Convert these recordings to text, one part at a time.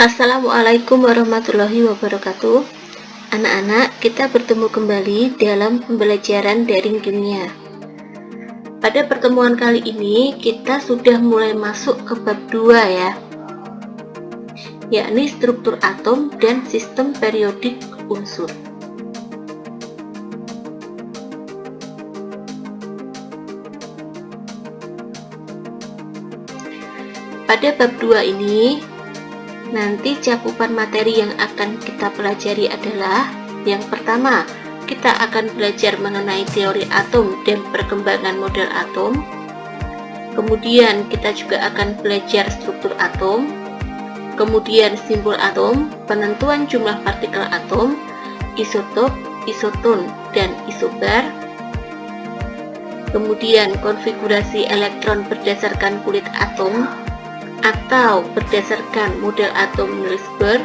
Assalamualaikum warahmatullahi wabarakatuh. Anak-anak, kita bertemu kembali dalam pembelajaran daring kimia. Pada pertemuan kali ini, kita sudah mulai masuk ke bab 2 ya, yakni struktur atom dan sistem periodik unsur. Pada bab 2 ini, nanti cakupan materi yang akan kita pelajari adalah yang pertama, kita akan belajar mengenai teori atom dan perkembangan model atom. Kemudian kita juga akan belajar struktur atom, kemudian simbol atom, penentuan jumlah partikel atom, isotop, isoton, dan isobar. Kemudian konfigurasi elektron berdasarkan kulit atom atau berdasarkan model atom Niels Bohr.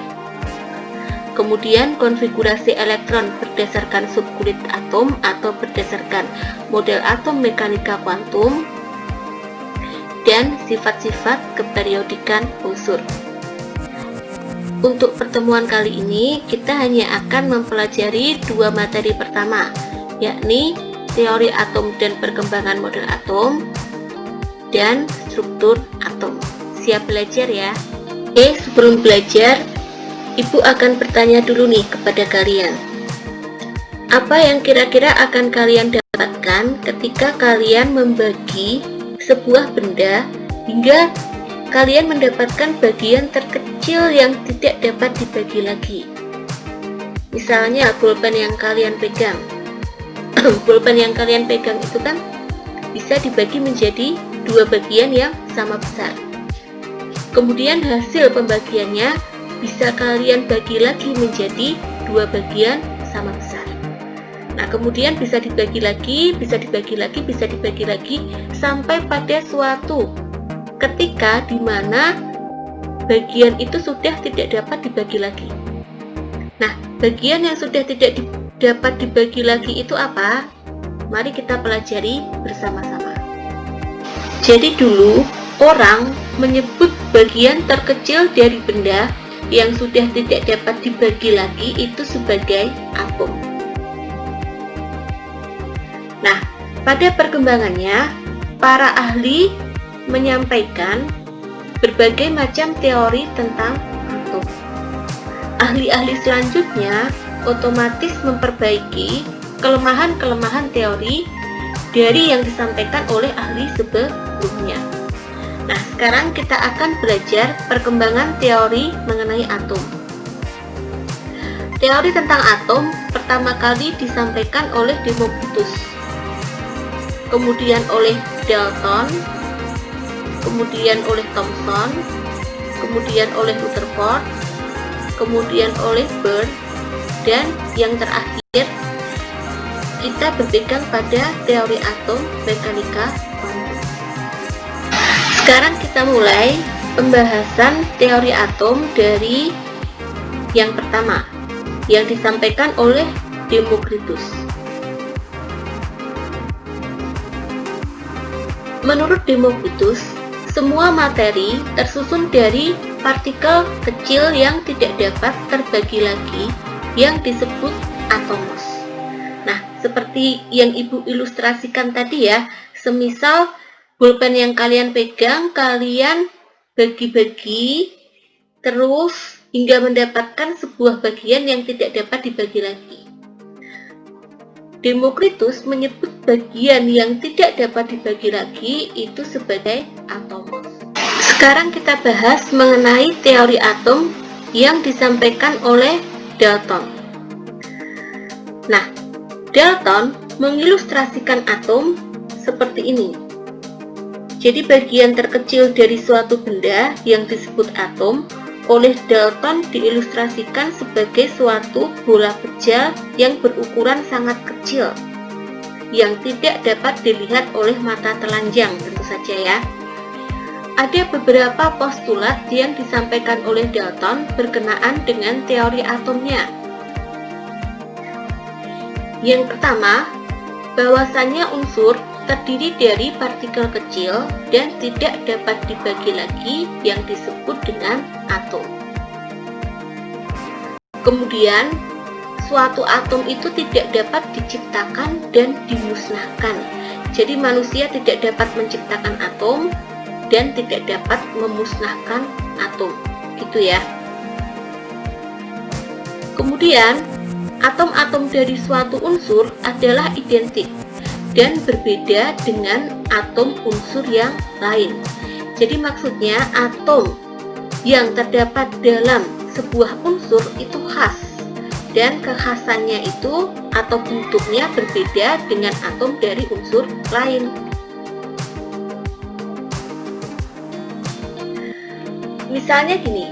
Kemudian konfigurasi elektron berdasarkan subkulit atom atau berdasarkan model atom mekanika kuantum, dan sifat-sifat keperiodikan unsur. Untuk pertemuan kali ini kita hanya akan mempelajari dua materi pertama, yakni teori atom dan perkembangan model atom dan struktur atom. Siap belajar ya? Oke, sebelum belajar, Ibu akan bertanya dulu nih kepada kalian. Apa yang kira-kira akan kalian dapatkan ketika kalian membagi sebuah benda hingga kalian mendapatkan bagian terkecil yang tidak dapat dibagi lagi? Misalnya pulpen yang kalian pegang. Pulpen yang kalian pegang itu kan bisa dibagi menjadi dua bagian yang sama besar. Kemudian hasil pembagiannya bisa kalian bagi lagi menjadi dua bagian sama besar. Nah, kemudian bisa dibagi lagi, bisa dibagi lagi, bisa dibagi lagi sampai pada suatu ketika di mana bagian itu sudah tidak dapat dibagi lagi. Nah, bagian yang sudah tidak dapat dibagi lagi itu apa? Mari kita pelajari bersama-sama. Jadi dulu orang menyebut bagian terkecil dari benda yang sudah tidak dapat dibagi lagi itu sebagai atom. Nah, pada perkembangannya, para ahli menyampaikan berbagai macam teori tentang atom. Ahli-ahli selanjutnya otomatis memperbaiki kelemahan-kelemahan teori dari yang disampaikan oleh ahli sebelumnya. Nah, sekarang kita akan belajar perkembangan teori mengenai atom. Teori tentang atom pertama kali disampaikan oleh Democritus, kemudian oleh Dalton, kemudian oleh Thomson, kemudian oleh Rutherford, kemudian oleh Bohr, dan yang terakhir kita berpegang pada teori atom mekanika kuantum. Sekarang kita mulai pembahasan teori atom dari yang pertama yang disampaikan oleh Democritus. Menurut Democritus, semua materi tersusun dari partikel kecil yang tidak dapat terbagi lagi yang disebut atomos. Nah, seperti yang Ibu ilustrasikan tadi ya, semisal pulpen yang kalian pegang, kalian bagi-bagi terus hingga mendapatkan sebuah bagian yang tidak dapat dibagi lagi. Democritus menyebut bagian yang tidak dapat dibagi lagi itu sebagai atomos. Sekarang kita bahas mengenai teori atom yang disampaikan oleh Dalton. Nah, Dalton mengilustrasikan atom seperti ini. Jadi bagian terkecil dari suatu benda yang disebut atom oleh Dalton diilustrasikan sebagai suatu bola pejal yang berukuran sangat kecil yang tidak dapat dilihat oleh mata telanjang tentu saja ya. Ada beberapa postulat yang disampaikan oleh Dalton berkenaan dengan teori atomnya. Yang pertama, bahwasannya unsur terdiri dari partikel kecil dan tidak dapat dibagi lagi yang disebut dengan atom. Kemudian, suatu atom itu tidak dapat diciptakan dan dimusnahkan. Jadi manusia tidak dapat menciptakan atom dan tidak dapat memusnahkan atom. Gitu ya. Kemudian, atom-atom dari suatu unsur adalah identik dan berbeda dengan atom unsur yang lain. Jadi maksudnya atom yang terdapat dalam sebuah unsur itu khas, dan kekhasannya itu atau bentuknya berbeda dengan atom dari unsur lain. Misalnya gini,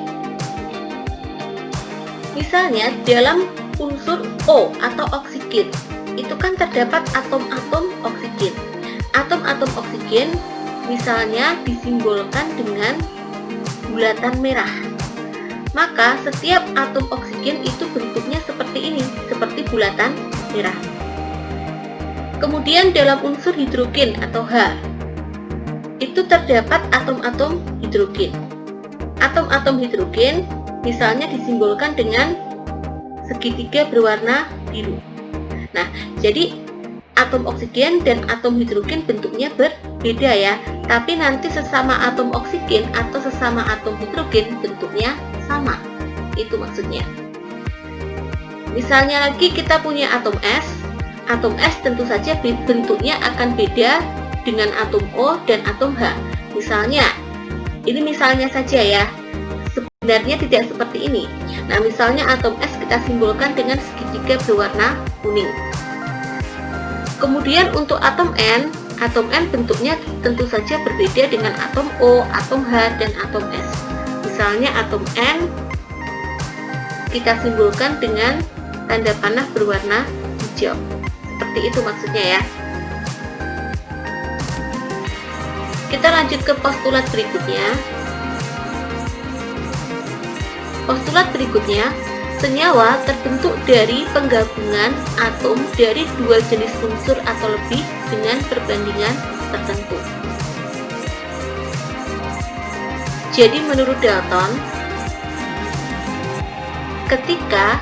misalnya dalam unsur O atau oksigen itu kan terdapat atom-atom oksigen. Atom-atom oksigen misalnya disimbolkan dengan bulatan merah. Maka setiap atom oksigen itu bentuknya seperti ini, seperti bulatan merah. Kemudian dalam unsur hidrogen atau H itu terdapat atom-atom hidrogen. Atom-atom hidrogen misalnya disimbolkan dengan segitiga berwarna biru. Nah, jadi atom oksigen dan atom hidrogen bentuknya berbeda ya, tapi nanti sesama atom oksigen atau sesama atom hidrogen bentuknya sama. Itu maksudnya. Misalnya lagi kita punya atom S. Atom S tentu saja bentuknya akan beda dengan atom O dan atom H. Misalnya, ini misalnya saja ya, sebenarnya tidak seperti ini. Nah, misalnya atom S kita simbolkan dengan segitiga berwarna kuning. Kemudian untuk atom N bentuknya tentu saja berbeda dengan atom O, atom H, dan atom S. Misalnya atom N kita simbolkan dengan tanda panah berwarna hijau. Seperti itu maksudnya ya. Kita lanjut ke postulat berikutnya. Postulat berikutnya, senyawa terbentuk dari penggabungan atom dari dua jenis unsur atau lebih dengan perbandingan tertentu. Jadi menurut Dalton, ketika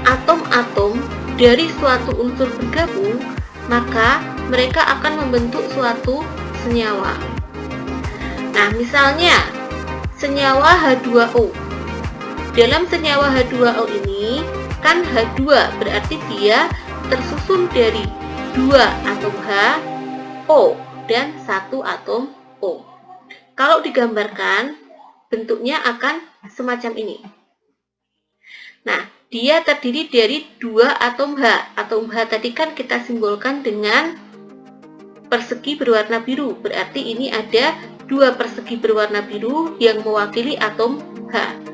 atom-atom dari suatu unsur bergabung, maka mereka akan membentuk suatu senyawa. Nah, misalnya senyawa H2O. Dalam senyawa H2O ini kan H2 berarti dia tersusun dari 2 atom H, O, dan 1 atom O. Kalau digambarkan bentuknya akan semacam ini. Nah, dia terdiri dari 2 atom H. Atom H tadi kan kita simbolkan dengan persegi berwarna biru. Berarti ini ada 2 persegi berwarna biru yang mewakili atom H.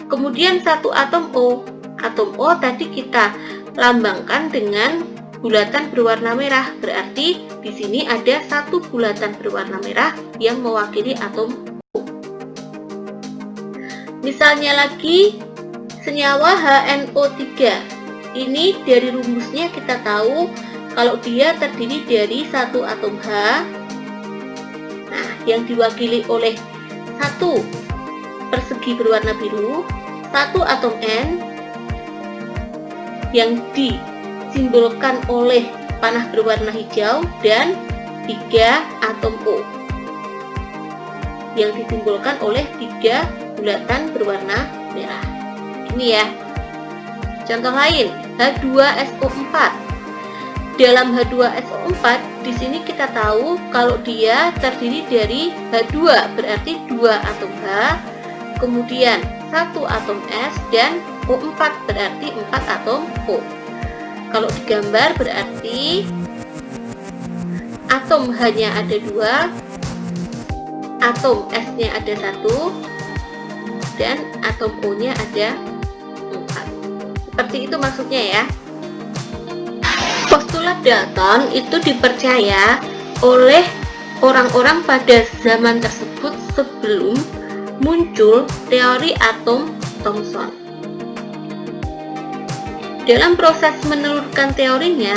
Kemudian 1 atom O. Atom O tadi kita lambangkan dengan bulatan berwarna merah. Berarti di sini ada 1 bulatan berwarna merah yang mewakili atom O. Misalnya lagi senyawa HNO3. Ini dari rumusnya kita tahu kalau dia terdiri dari 1 atom H, nah, yang diwakili oleh 1 persegi berwarna biru, 1 atom N yang disimbolkan oleh panah berwarna hijau, dan 3 atom O yang disimbolkan oleh 3 bulatan berwarna merah. Ini ya. Contoh lain, H2SO4. Dalam H2SO4 di sini kita tahu kalau dia terdiri dari H2 berarti 2 atom H, kemudian 1 atom S, dan O4 berarti 4 atom O. Kalau digambar berarti atom H-nya ada 2, atom S-nya ada 1, dan atom O-nya ada 4. Seperti itu maksudnya ya. Postulat Dalton itu dipercaya oleh orang-orang pada zaman tersebut sebelum muncul teori atom Thomson. Dalam proses menelurkan teorinya,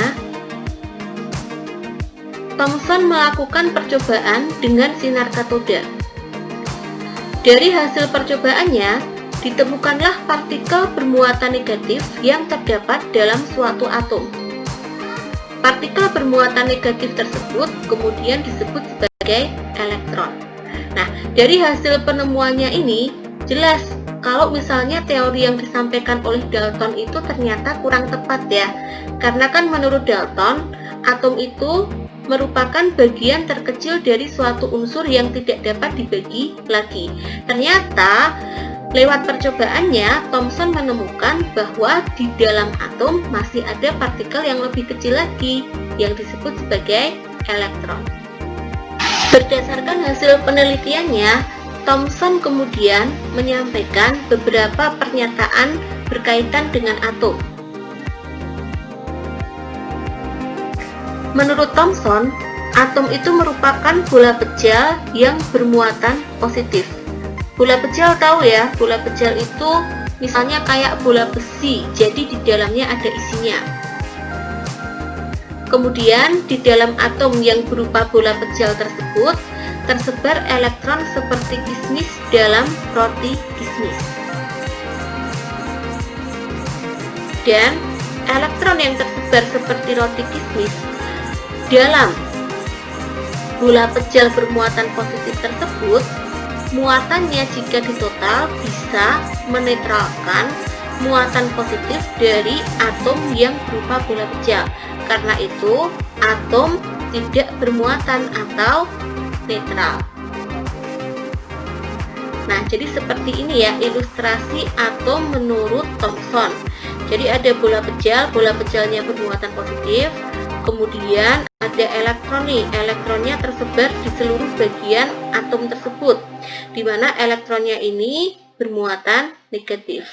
Thomson melakukan percobaan dengan sinar katoda. Dari hasil percobaannya, ditemukanlah partikel bermuatan negatif yang terdapat dalam suatu atom. Partikel bermuatan negatif tersebut kemudian disebut sebagai elektron. Nah, dari hasil penemuannya ini jelas kalau misalnya teori yang disampaikan oleh Dalton itu ternyata kurang tepat ya. Karena kan menurut Dalton, atom itu merupakan bagian terkecil dari suatu unsur yang tidak dapat dibagi lagi. Ternyata lewat percobaannya, Thomson menemukan bahwa di dalam atom masih ada partikel yang lebih kecil lagi yang disebut sebagai elektron. Berdasarkan hasil penelitiannya, Thomson kemudian menyampaikan beberapa pernyataan berkaitan dengan atom. Menurut Thomson, atom itu merupakan bola pejal yang bermuatan positif. Bola pejal tahu ya, bola pejal itu misalnya kayak bola besi, jadi di dalamnya ada isinya. Kemudian di dalam atom yang berupa bola pejal tersebut tersebar elektron seperti kismis dalam roti kismis. Dan elektron yang tersebar seperti roti kismis dalam bola pejal bermuatan positif tersebut, muatannya jika ditotal bisa menetralkan muatan positif dari atom yang berupa bola pejal. Karena itu, atom tidak bermuatan atau netral. Nah, jadi seperti ini ya ilustrasi atom menurut Thomson. Jadi ada bola pejalnya bermuatan positif, kemudian ada elektron nih, elektronnya tersebar di seluruh bagian atom tersebut, di mana elektronnya ini bermuatan negatif.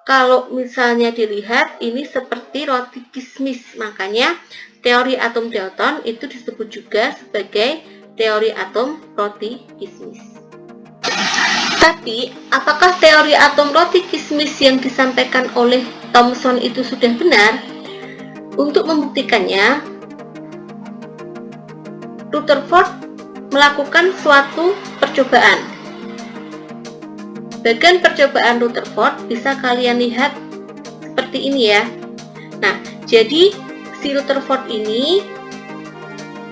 Kalau misalnya dilihat ini seperti roti kismis, makanya teori atom Dalton itu disebut juga sebagai teori atom roti kismis. Tapi, apakah teori atom roti kismis yang disampaikan oleh Thomson itu sudah benar? Untuk membuktikannya, Rutherford melakukan suatu percobaan. Bagian percobaan Rutherford bisa kalian lihat seperti ini ya. Nah, jadi si Rutherford ini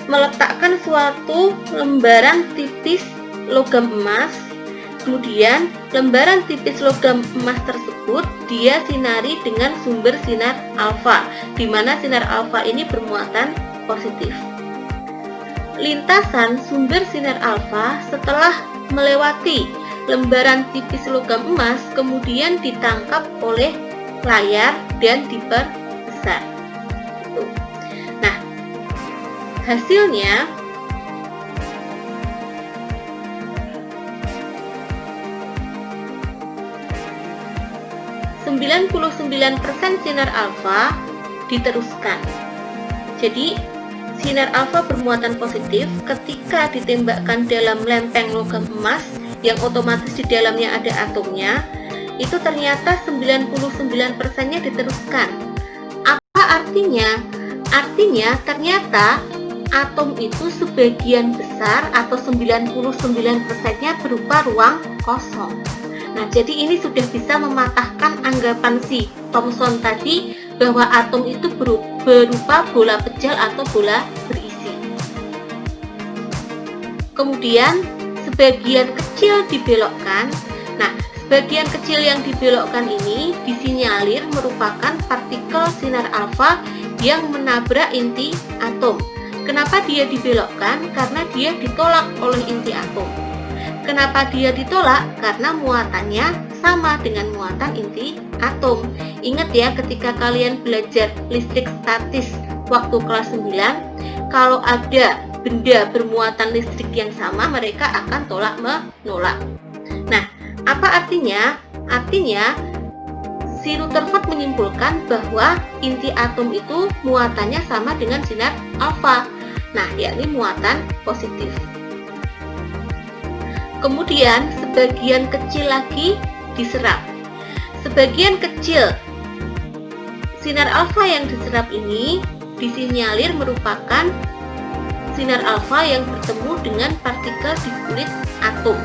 meletakkan suatu lembaran tipis logam emas, kemudian lembaran tipis logam emas tersebut dia sinari dengan sumber sinar alfa, di mana sinar alfa ini bermuatan positif. Lintasan sumber sinar alfa setelah melewati lembaran tipis logam emas kemudian ditangkap oleh layar dan diperbesar. Nah, hasilnya % sinar alfa diteruskan. Jadi sinar alfa bermuatan positif ketika ditembakkan dalam lempeng logam emas yang otomatis di dalamnya ada atomnya, itu ternyata 99%-nya diteruskan. Apa artinya? Artinya ternyata atom itu sebagian besar atau 99%-nya berupa ruang kosong. Nah, jadi ini sudah bisa mematahkan anggapan si Thomson tadi bahwa atom itu berupa bola pejal atau bola berisi. Kemudian sebagian kecil dibelokkan. Nah, sebagian kecil yang dibelokkan ini disinyalir merupakan partikel sinar alfa yang menabrak inti atom. Kenapa dia dibelokkan? Karena dia ditolak oleh inti atom. Kenapa dia ditolak? Karena muatannya sama dengan muatan inti atom. Ingat ya, ketika kalian belajar listrik statis waktu kelas 9, kalau ada benda bermuatan listrik yang sama, mereka akan tolak menolak. Nah, apa artinya? Artinya si Rutherford menyimpulkan bahwa inti atom itu muatannya sama dengan sinar alfa. Nah, yakni muatan positif. Kemudian sebagian kecil lagi diserap. Sebagian kecil sinar alfa yang diserap ini disinyalir merupakan sinar alfa yang bertemu dengan partikel di kulit atom.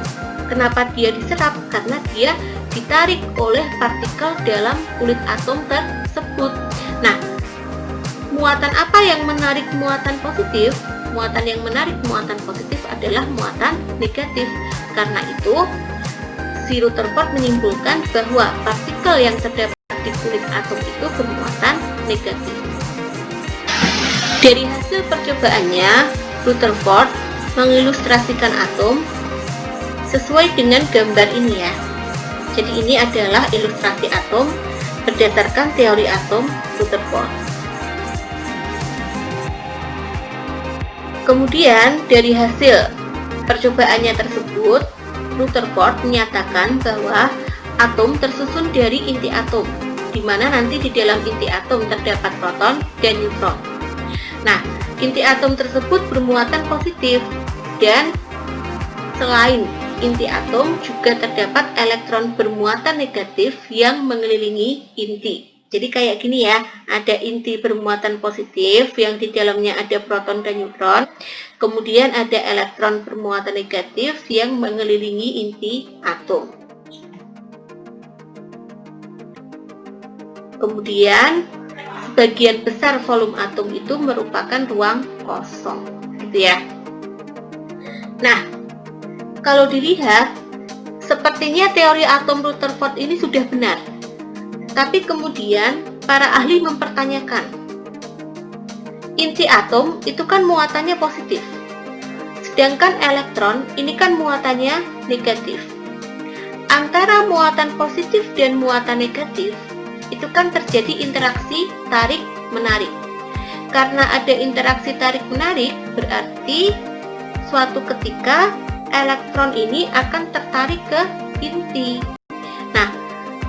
Kenapa dia diserap? Karena dia ditarik oleh partikel dalam kulit atom tersebut. Nah, muatan apa yang menarik muatan positif? Muatan yang menarik muatan positif adalah muatan negatif. Karena itu, si Rutherford menyimpulkan bahwa partikel yang terdapat di kulit atom itu bermuatan negatif. Dari hasil percobaannya, Rutherford mengilustrasikan atom sesuai dengan gambar ini ya. Jadi ini adalah ilustrasi atom berdasarkan teori atom Rutherford. Kemudian dari hasil percobaannya tersebut, Rutherford menyatakan bahwa atom tersusun dari inti atom, di mana nanti di dalam inti atom terdapat proton dan neutron. Nah, inti atom tersebut bermuatan positif, dan selain inti atom juga terdapat elektron bermuatan negatif yang mengelilingi inti. Jadi kayak gini ya, ada inti bermuatan positif yang di dalamnya ada proton dan neutron, kemudian ada elektron bermuatan negatif yang mengelilingi inti atom. Kemudian sebagian besar volume atom itu merupakan ruang kosong, gitu ya. Nah, kalau dilihat, sepertinya teori atom Rutherford ini sudah benar. Tapi kemudian para ahli mempertanyakan, inti atom itu kan muatannya positif, sedangkan elektron ini kan muatannya negatif. Antara muatan positif dan muatan negatif itu kan terjadi interaksi tarik-menarik. Karena ada interaksi tarik-menarik, berarti suatu ketika elektron ini akan tertarik ke inti. Nah,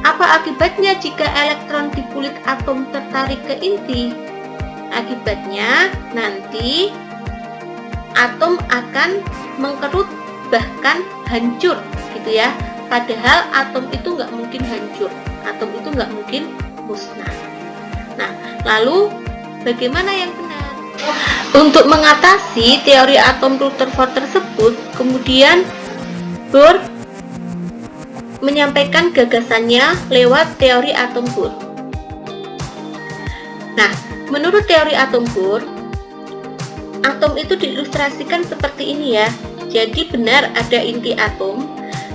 apa akibatnya jika elektron di kulit atom tertarik ke inti? Akibatnya nanti atom akan mengkerut, bahkan hancur, gitu ya. Padahal atom itu nggak mungkin hancur, atom itu nggak mungkin musnah. Nah, lalu bagaimana yang benar? Untuk mengatasi teori atom Rutherford tersebut, kemudian Bohr menyampaikan gagasannya lewat teori atom Bohr. Nah, menurut teori atom Bohr, atom itu diilustrasikan seperti ini ya. Jadi benar ada inti atom,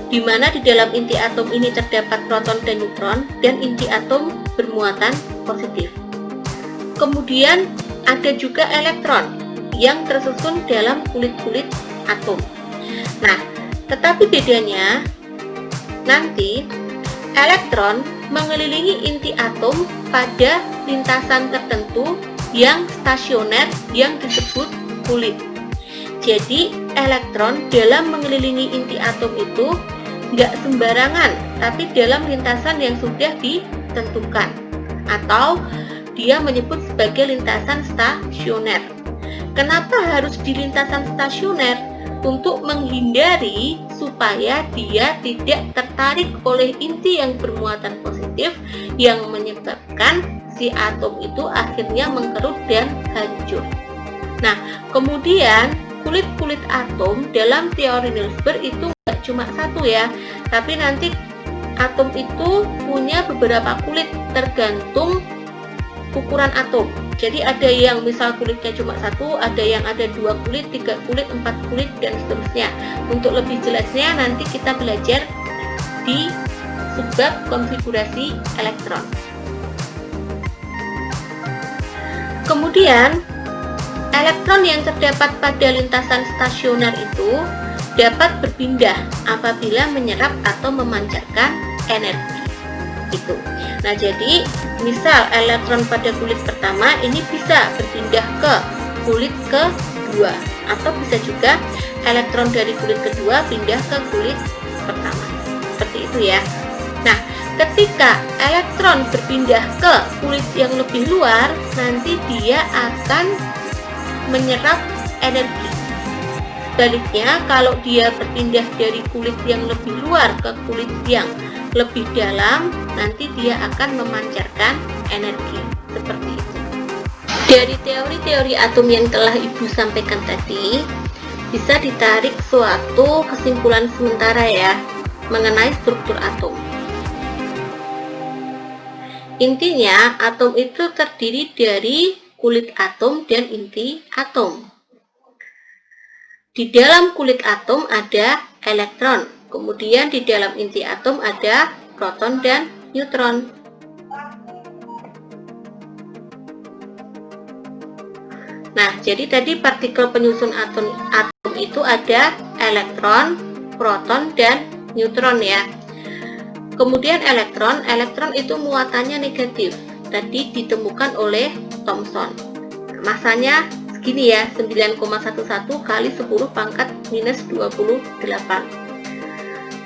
di mana di dalam inti atom ini terdapat proton dan neutron, dan inti atom bermuatan positif. Kemudian ada juga elektron yang tersusun dalam kulit-kulit atom. Nah, tetapi bedanya nanti elektron mengelilingi inti atom pada lintasan tertentu yang stasioner yang disebut kulit. Jadi elektron dalam mengelilingi inti atom itu nggak sembarangan, tapi dalam lintasan yang sudah ditentukan, atau dia menyebut sebagai lintasan stasioner. Kenapa harus di lintasan stasioner? Untuk menghindari supaya dia tidak tertarik oleh inti yang bermuatan positif yang menyebabkan si atom itu akhirnya mengkerut dan hancur. Nah, kemudian kulit-kulit atom dalam teori Niels Bohr itu nggak cuma satu ya, tapi nanti atom itu punya beberapa kulit tergantung ukuran atom. Jadi ada yang misal kulitnya cuma satu, ada yang ada 2 kulit, 3 kulit, 4 kulit, dan seterusnya. Untuk lebih jelasnya nanti kita belajar di subbab konfigurasi elektron. Kemudian elektron yang terdapat pada lintasan stasioner itu dapat berpindah apabila menyerap atau memancarkan energi. Itu. Nah, jadi misal elektron pada kulit pertama ini bisa berpindah ke kulit kedua, atau bisa juga elektron dari kulit kedua pindah ke kulit pertama. Seperti itu ya. Nah, ketika elektron berpindah ke kulit yang lebih luar, nanti dia akan menyerap energi. Sebaliknya, kalau dia berpindah dari kulit yang lebih luar ke kulit yang lebih dalam, nanti dia akan memancarkan energi. Seperti itu. Dari teori-teori atom yang telah Ibu sampaikan tadi, bisa ditarik suatu kesimpulan sementara ya mengenai struktur atom. Intinya, atom itu terdiri dari kulit atom dan inti atom. Di dalam kulit atom ada elektron, kemudian di dalam inti atom ada proton dan neutron. Nah, jadi tadi partikel penyusun atom itu ada elektron, proton, dan neutron ya. Kemudian elektron itu muatannya negatif. Tadi ditemukan oleh Thomson. Masanya segini ya, 9,11 kali 10 pangkat minus 28.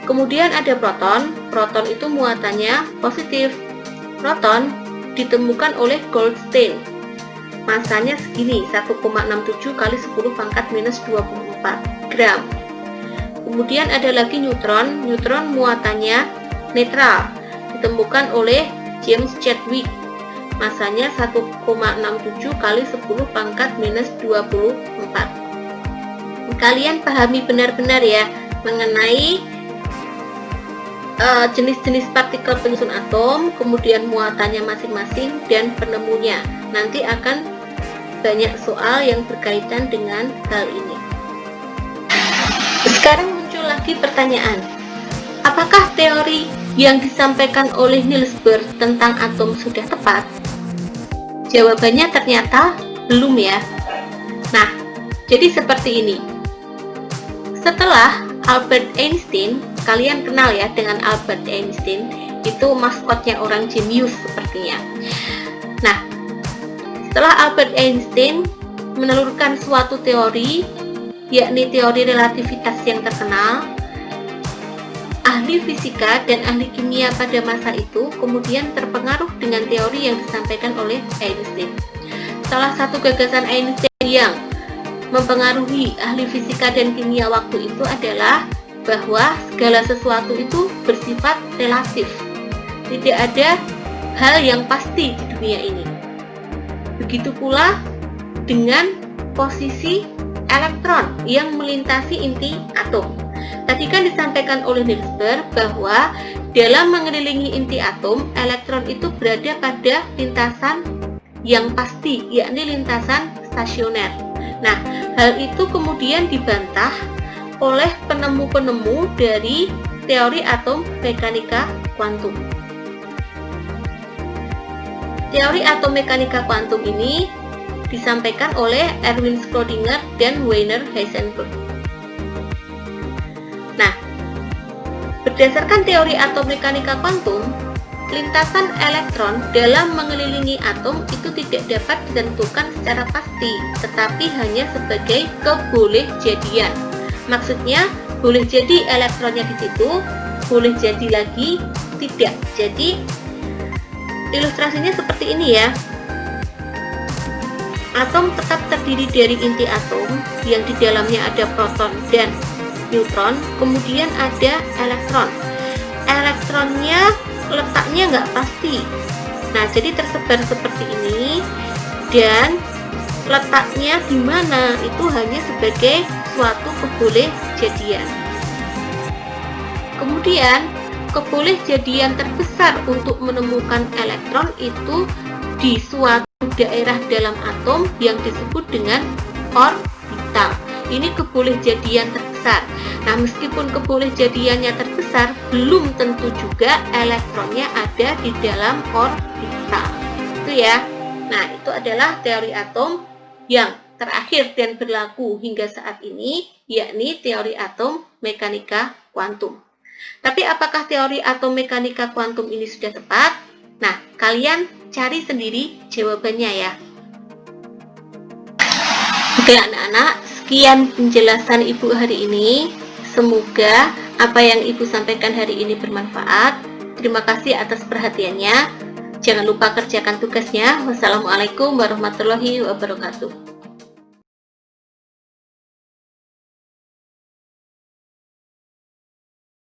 Kemudian ada proton itu muatannya positif. Proton ditemukan oleh Goldstein. Masanya segini, 1,67 kali 10 pangkat minus 24 gram. Kemudian ada lagi neutron muatannya netral, ditemukan oleh James Chadwick. Masanya 1,67 kali 10 pangkat minus 24. Kalian pahami benar-benar ya mengenai jenis-jenis partikel penyusun atom, kemudian muatannya masing-masing, dan penemunya. Nanti akan banyak soal yang berkaitan dengan hal ini. Sekarang muncul lagi pertanyaan, apakah teori yang disampaikan oleh Niels Bohr tentang atom sudah tepat? Jawabannya ternyata belum ya. Nah, jadi seperti ini. Setelah Albert Einstein, kalian kenal ya dengan Albert Einstein, itu maskotnya orang jenius sepertinya. Nah, setelah Albert Einstein menelurkan suatu teori, yakni teori relativitas yang terkenal, ahli fisika dan ahli kimia pada masa itu kemudian terpengaruh dengan teori yang disampaikan oleh Einstein. Salah satu gagasan Einstein yang mempengaruhi ahli fisika dan kimia waktu itu adalah bahwa segala sesuatu itu bersifat relatif. Tidak ada hal yang pasti di dunia ini. Begitu pula dengan posisi elektron yang melintasi inti atom. Tadi kan disampaikan oleh Niels Bohr bahwa dalam mengelilingi inti atom, elektron itu berada pada lintasan yang pasti, yakni lintasan stasioner. Nah, hal itu kemudian dibantah oleh penemu-penemu dari teori atom mekanika kuantum. Teori atom mekanika kuantum ini disampaikan oleh Erwin Schrödinger dan Werner Heisenberg. Nah, berdasarkan teori atom mekanika kuantum, lintasan elektron dalam mengelilingi atom itu tidak dapat ditentukan secara pasti, tetapi hanya sebagai kebolehjadian. Maksudnya, boleh jadi elektronnya di situ, boleh jadi lagi tidak. Jadi, ilustrasinya seperti ini ya. Atom tetap terdiri dari inti atom yang di dalamnya ada proton dan neutron, kemudian ada elektron. Elektronnya letaknya nggak pasti. Nah, jadi tersebar seperti ini, dan letaknya di mana itu hanya sebagai suatu kebolehjadian. Kemudian, kebolehjadian terbesar untuk menemukan elektron itu di suatu daerah dalam atom yang disebut dengan orbital. Ini kebolehjadian terbesar. Nah, meskipun kebolehjadiannya terbesar, belum tentu juga elektronnya ada di dalam orbital. Itu ya. Nah, itu adalah teori atom yang terakhir dan berlaku hingga saat ini, yakni teori atom mekanika kuantum. Tapi apakah teori atom mekanika kuantum ini sudah tepat? Nah, kalian cari sendiri jawabannya ya. Oke anak-anak, sekian penjelasan Ibu hari ini. Semoga apa yang Ibu sampaikan hari ini bermanfaat. Terima kasih atas perhatiannya. Jangan lupa kerjakan tugasnya. Wassalamualaikum warahmatullahi wabarakatuh.